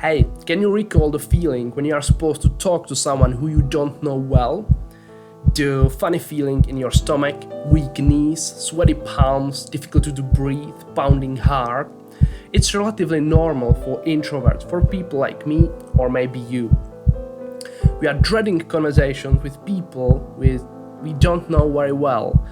Hey, can you recall the feeling when you are supposed to talk to someone who you don't know well? The funny feeling in your stomach, weak knees, sweaty palms, difficulty to breathe, pounding heart. It's relatively normal for introverts, for people like me or maybe you. We are dreading conversations with people we don't know very well,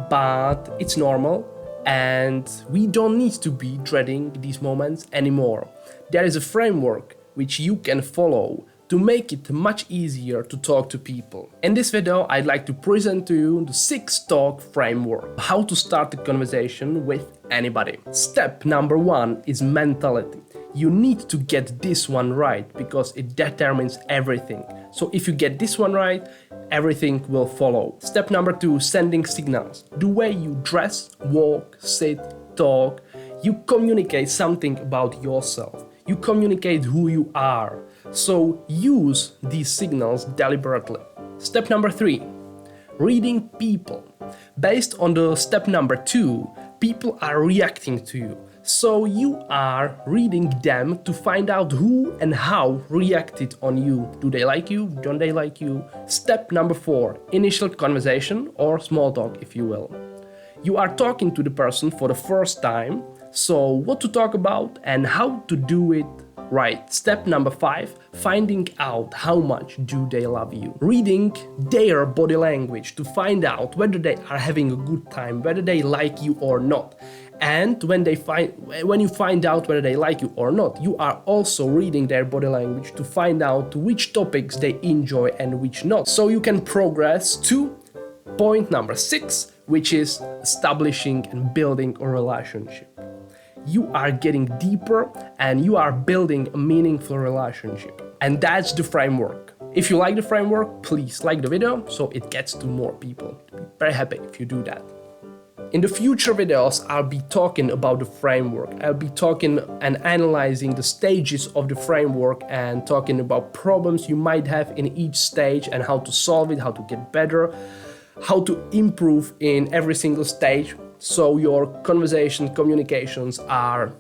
but it's normal and we don't need to be dreading these moments anymore. There is a framework which you can follow to make it much easier to talk to people. In this video, I'd like to present to you the SixTalk framework, how to start a conversation with anybody. Step number 1 is mentality. You need to get this one right because it determines everything. So if you get this one right, everything will follow. Step number 2, sending signals. The way you dress, walk, sit, talk, you communicate something about yourself. You communicate who you are. So use these signals deliberately. Step number 3, reading people. Based on the step number 2, people are reacting to you. So you are reading them to find out who and how reacted on you. Do they like you? Don't they like you? Step number 4, initial conversation or small talk, if you will. You are talking to the person for the first time, so what to talk about and how to do it right. Step number 5, finding out how much do they love you. Reading their body language to find out whether they are having a good time, whether they like you or not. And when you find out whether they like you or not, you are also reading their body language to find out which topics they enjoy and which not. So you can progress to point number 6, which is establishing and building a relationship. You are getting deeper and you are building a meaningful relationship. And that's the framework. If you like the framework, please like the video so it gets to more people. I'll be very happy if you do that. In the future videos, I'll be talking about the framework. I'll be talking and analyzing the stages of the framework and talking about problems you might have in each stage and how to solve it, how to get better, how to improve in every single stage so your communications are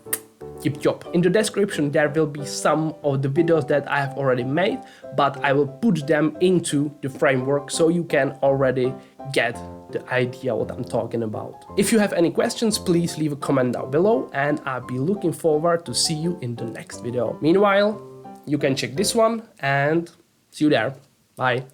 tip-top. In the description there will be some of the videos that I have already made, but I will put them into the framework so you can already get the idea what I'm talking about. If you have any questions, please leave a comment down below and I'll be looking forward to see you in the next video. Meanwhile, you can check this one and see you there. Bye.